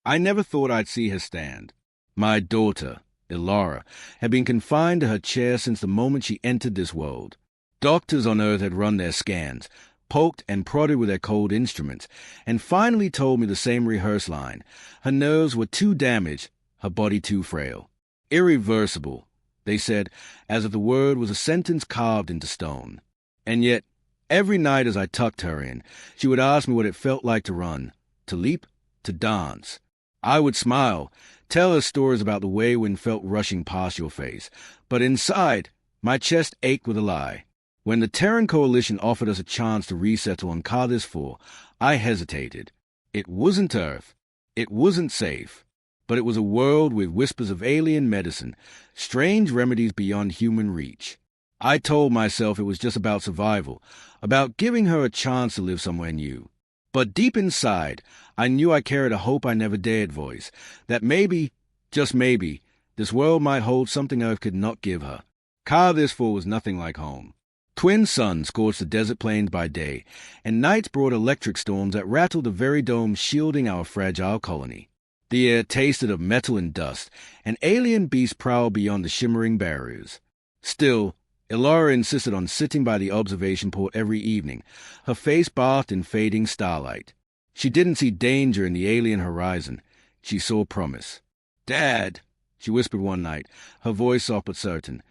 I never thought I'd see her stand. My daughter, Ilara, had been confined to her chair since the moment she entered this world. Doctors on Earth had run their scans, poked and prodded with their cold instruments, and finally told me the same rehearse line. Her nerves were too damaged, her body too frail. Irreversible, they said, as if the word was a sentence carved into stone. And yet, every night as I tucked her in, she would ask me what it felt like to run, to leap, to dance. I would smile, tell her stories about the way wind felt rushing past your face, but inside, my chest ached with a lie. When the Terran Coalition offered us a chance to resettle on Cardis 4, I hesitated. It wasn't Earth. It wasn't safe. But it was a world with whispers of alien medicine, strange remedies beyond human reach. I told myself it was just about survival, about giving her a chance to live somewhere new. But deep inside, I knew I carried a hope I never dared voice, that maybe, just maybe, this world might hold something Earth could not give her. Cardis 4 was nothing like home. Twin suns scorched the desert plains by day, and nights brought electric storms that rattled the very dome shielding our fragile colony. The air tasted of metal and dust, and alien beasts prowled beyond the shimmering barriers. Still, Ilara insisted on sitting by the observation port every evening, her face bathed in fading starlight. She didn't see danger in the alien horizon. She saw promise. "Dad," she whispered one night, her voice soft but certain,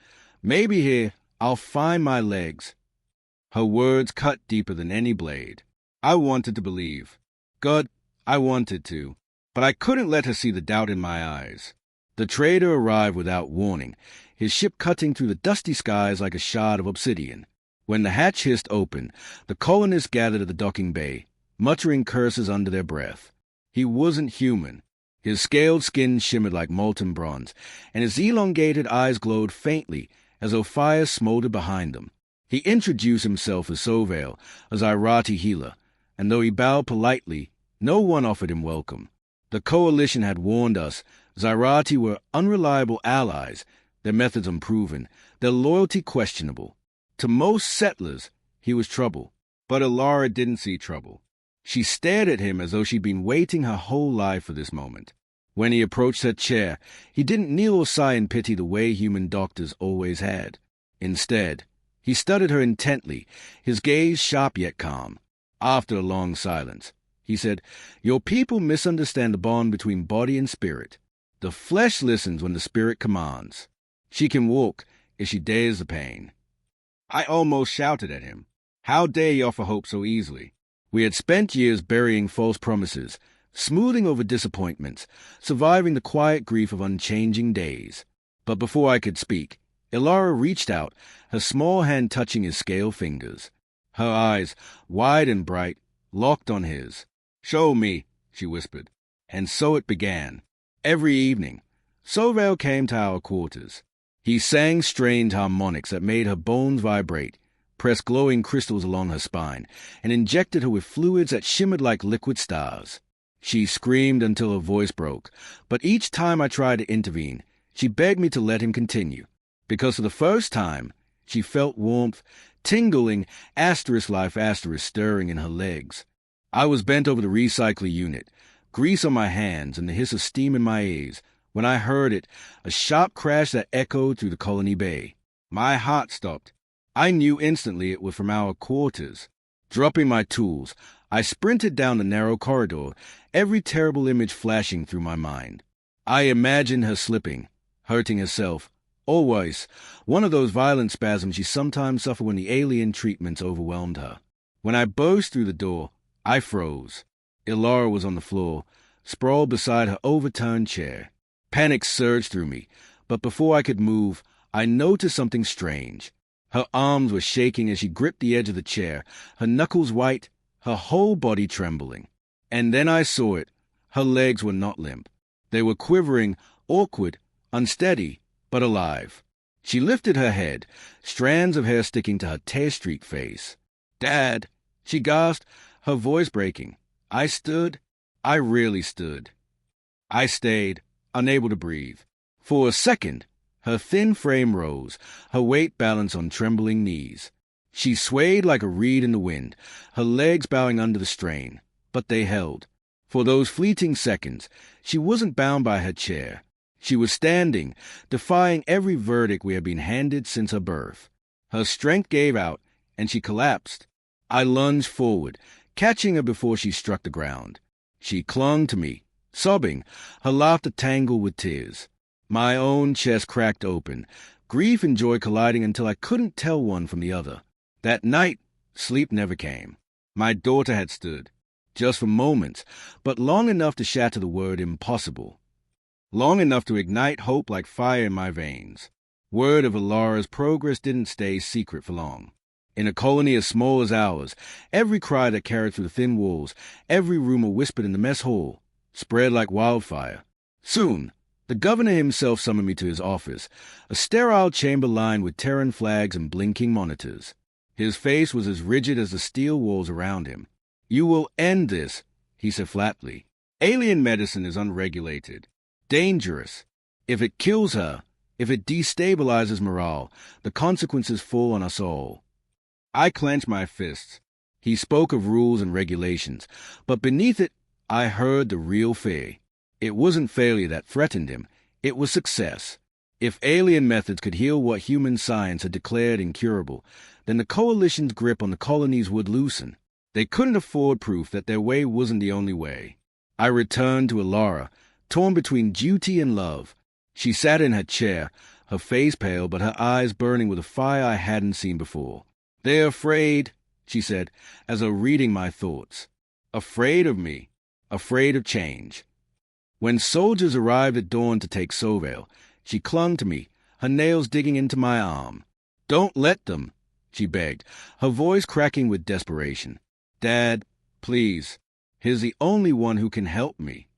"maybe here I'll find my legs." Her words cut deeper than any blade. I wanted to believe. God, I wanted to. But I couldn't let her see the doubt in my eyes. The trader arrived without warning, his ship cutting through the dusty skies like a shard of obsidian. When the hatch hissed open, the colonists gathered at the docking bay, muttering curses under their breath. He wasn't human. His scaled skin shimmered like molten bronze, and his elongated eyes glowed faintly, as though fire smoldered behind them. He introduced himself as Sovale, a Zyrati healer, and though he bowed politely, no one offered him welcome. The Coalition had warned us Zyrati were unreliable allies, their methods unproven, their loyalty questionable. To most settlers, he was trouble. But Ilara didn't see trouble. She stared at him as though she'd been waiting her whole life for this moment. When he approached her chair, he didn't kneel or sigh in pity the way human doctors always had. Instead, he studied her intently, his gaze sharp yet calm. After a long silence, he said, "Your people misunderstand the bond between body and spirit. The flesh listens when the spirit commands. She can walk if she dares the pain." I almost shouted at him. How dare he offer hope so easily? We had spent years burying false promises, smoothing over disappointments, surviving the quiet grief of unchanging days. But before I could speak, Ilara reached out, her small hand touching his scale fingers. Her eyes, wide and bright, locked on his. "Show me," she whispered. And so it began. Every evening, Sovale came to our quarters. He sang strange harmonics that made her bones vibrate, pressed glowing crystals along her spine, and injected her with fluids that shimmered like liquid stars. She screamed until her voice broke, but each time I tried to intervene, she begged me to let him continue, because for the first time, she felt warmth, tingling, asterisk life asterisk stirring in her legs. I was bent over the recycler unit, grease on my hands and the hiss of steam in my ears, when I heard it, a sharp crash that echoed through the colony bay. My heart stopped. I knew instantly it was from our quarters. Dropping my tools, I sprinted down the narrow corridor, every terrible image flashing through my mind. I imagined her slipping, hurting herself, or worse, one of those violent spasms she sometimes suffered when the alien treatments overwhelmed her. When I burst through the door, I froze. Ilara was on the floor, sprawled beside her overturned chair. Panic surged through me, but before I could move, I noticed something strange. Her arms were shaking as she gripped the edge of the chair, her knuckles white, her whole body trembling. And then I saw it. Her legs were not limp. They were quivering, awkward, unsteady, but alive. She lifted her head, strands of hair sticking to her tear-streaked face. "Dad!" she gasped, her voice breaking. I stood. I really stood. I stayed, unable to breathe. For a second, her thin frame rose, her weight balanced on trembling knees. She swayed like a reed in the wind, her legs bowing under the strain, but they held. For those fleeting seconds, she wasn't bound by her chair. She was standing, defying every verdict we had been handed since her birth. Her strength gave out, and she collapsed. I lunged forward, catching her before she struck the ground. She clung to me, sobbing, her laughter tangled with tears. My own chest cracked open, grief and joy colliding until I couldn't tell one from the other. That night, sleep never came. My daughter had stood, just for moments, but long enough to shatter the word impossible. Long enough to ignite hope like fire in my veins. Word of Ilara's progress didn't stay secret for long. In a colony as small as ours, every cry that carried through the thin walls, every rumor whispered in the mess hall, spread like wildfire. Soon, the governor himself summoned me to his office, a sterile chamber lined with Terran flags and blinking monitors. His face was as rigid as the steel walls around him. "You will end this," he said flatly. "Alien medicine is unregulated, dangerous. If it kills her, if it destabilizes morale, the consequences fall on us all." I clenched my fists. He spoke of rules and regulations, but beneath it, I heard the real fear. It wasn't failure that threatened him. It was success. If alien methods could heal what human science had declared incurable, then the Coalition's grip on the colonies would loosen. They couldn't afford proof that their way wasn't the only way. I returned to Ilara, torn between duty and love. She sat in her chair, her face pale but her eyes burning with a fire I hadn't seen before. "They're afraid," she said, as though reading my thoughts. "Afraid of me. Afraid of change." When soldiers arrived at dawn to take Sovale, she clung to me, her nails digging into my arm. "Don't let them," she begged, her voice cracking with desperation. "Dad, please. He's the only one who can help me."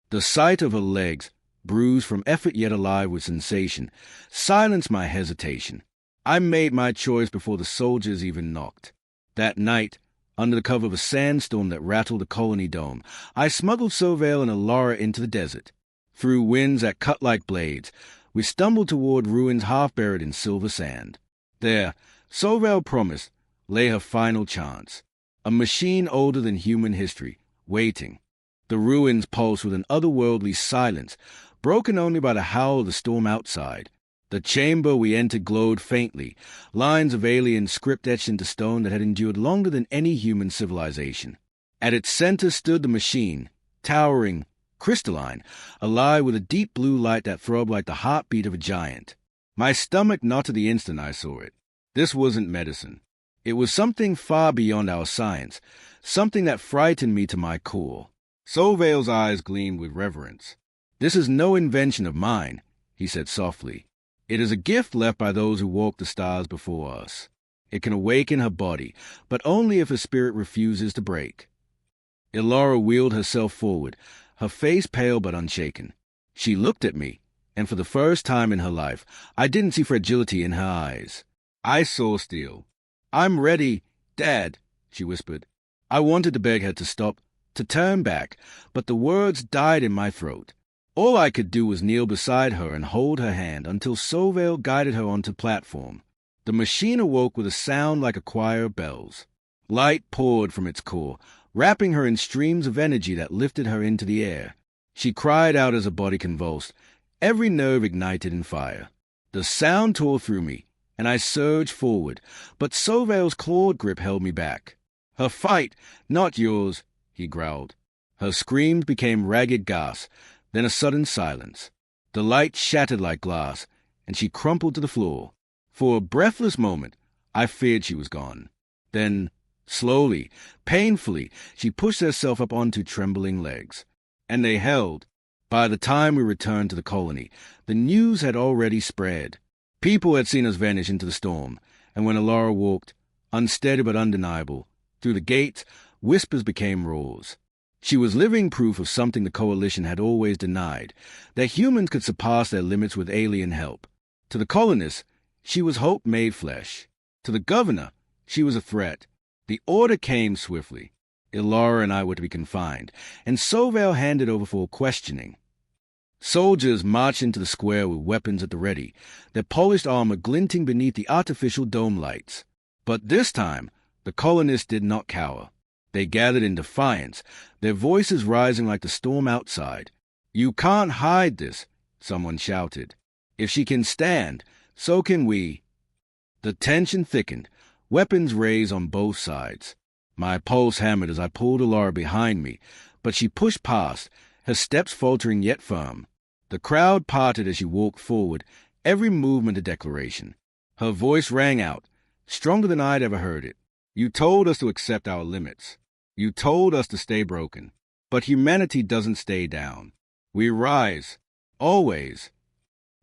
The sight of her legs, bruised from effort yet alive with sensation, silenced my hesitation. I made my choice before the soldiers even knocked. That night, under the cover of a sandstorm that rattled the colony dome, I smuggled Sovale and Ilara into the desert. Through winds that cut like blades, we stumbled toward ruins half buried in silver sand. There, Sovale promised, lay her final chance. A machine older than human history, waiting. The ruins pulsed with an otherworldly silence, broken only by the howl of the storm outside. The chamber we entered glowed faintly, lines of alien script etched into stone that had endured longer than any human civilization. At its center stood the machine, towering, crystalline, alive with a deep blue light that throbbed like the heartbeat of a giant. My stomach knotted the instant I saw it. This wasn't medicine. It was something far beyond our science, something that frightened me to my core. Sovale's eyes gleamed with reverence. "This is no invention of mine," he said softly. "It is a gift left by those who walked the stars before us. It can awaken her body, but only if her spirit refuses to break." Ilara wheeled herself forward, her face pale but unshaken. She looked at me, and for the first time in her life, I didn't see fragility in her eyes. I saw steel. "I'm ready, Dad," she whispered. I wanted to beg her to stop, to turn back, but the words died in my throat. All I could do was kneel beside her and hold her hand until Sovale guided her onto the platform. The machine awoke with a sound like a choir of bells. Light poured from its core, wrapping her in streams of energy that lifted her into the air. She cried out as her body convulsed, every nerve ignited in fire. The sound tore through me, and I surged forward, but Sovale's clawed grip held me back. "Her fight, not yours," he growled. Her screams became ragged gasps, then a sudden silence. The light shattered like glass, and she crumpled to the floor. For a breathless moment, I feared she was gone. Then, slowly, painfully, she pushed herself up onto trembling legs. And they held. By the time we returned to the colony, the news had already spread. People had seen us vanish into the storm, and when Ilara walked, unsteady but undeniable, through the gates, whispers became roars. She was living proof of something the Coalition had always denied, that humans could surpass their limits with alien help. To the colonists, she was hope made flesh. To the governor, she was a threat. The order came swiftly. Ilara and I were to be confined, and Sovale handed over for questioning. Soldiers marched into the square with weapons at the ready, their polished armor glinting beneath the artificial dome lights. But this time, the colonists did not cower. They gathered in defiance, their voices rising like the storm outside. "You can't hide this," someone shouted. "If she can stand, so can we." The tension thickened, weapons raised on both sides. My pulse hammered as I pulled Alara behind me, but she pushed past, her steps faltering yet firm. The crowd parted as she walked forward, every movement a declaration. Her voice rang out, stronger than I'd ever heard it. "You told us to accept our limits. You told us to stay broken. But humanity doesn't stay down. We rise. Always."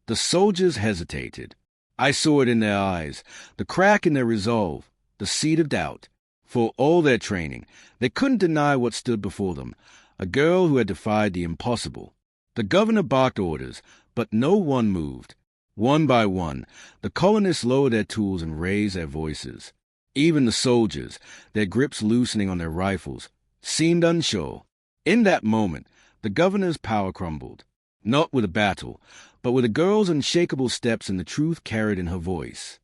The soldiers hesitated. I saw it in their eyes, the crack in their resolve, the seed of doubt. For all their training, they couldn't deny what stood before them, a girl who had defied the impossible. The governor barked orders, but no one moved. One by one, the colonists lowered their tools and raised their voices. Even the soldiers, their grips loosening on their rifles, seemed unsure. In that moment, the governor's power crumbled, not with a battle, but with a girl's unshakable steps and the truth carried in her voice.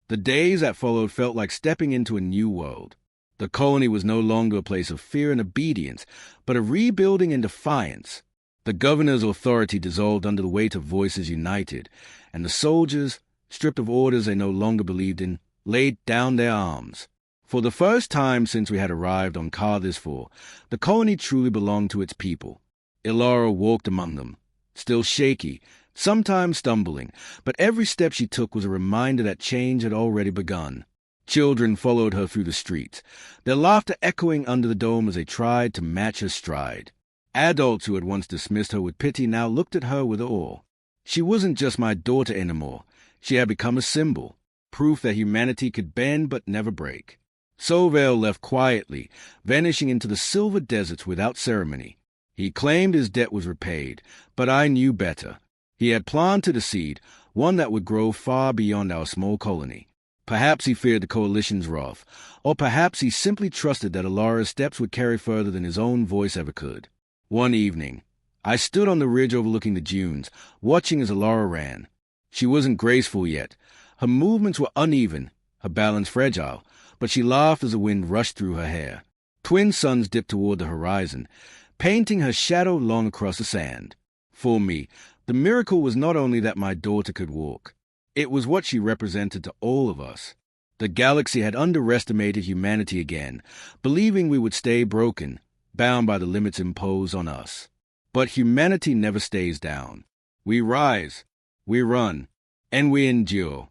The days that followed felt like stepping into a new world. The colony was no longer a place of fear and obedience, but a rebuilding in defiance. The governor's authority dissolved under the weight of voices united, and the soldiers, stripped of orders they no longer believed in, laid down their arms. For the first time since we had arrived on Carthis IV, the colony truly belonged to its people. Ilara walked among them, still shaky, sometimes stumbling, but every step she took was a reminder that change had already begun. Children followed her through the streets, their laughter echoing under the dome as they tried to match her stride. Adults who had once dismissed her with pity now looked at her with awe. She wasn't just my daughter anymore. She had become a symbol, proof that humanity could bend but never break. Sovale left quietly, vanishing into the silver deserts without ceremony. He claimed his debt was repaid, but I knew better. He had planted a seed, one that would grow far beyond our small colony. Perhaps he feared the coalition's wrath, or perhaps he simply trusted that Alara's steps would carry further than his own voice ever could. One evening, I stood on the ridge overlooking the dunes, watching as Alara ran. She wasn't graceful yet. Her movements were uneven, her balance fragile, but she laughed as the wind rushed through her hair. Twin suns dipped toward the horizon, painting her shadow long across the sand. For me, the miracle was not only that my daughter could walk. It was what she represented to all of us. The galaxy had underestimated humanity again, believing we would stay broken, bound by the limits imposed on us. But humanity never stays down. We rise, we run, and we endure.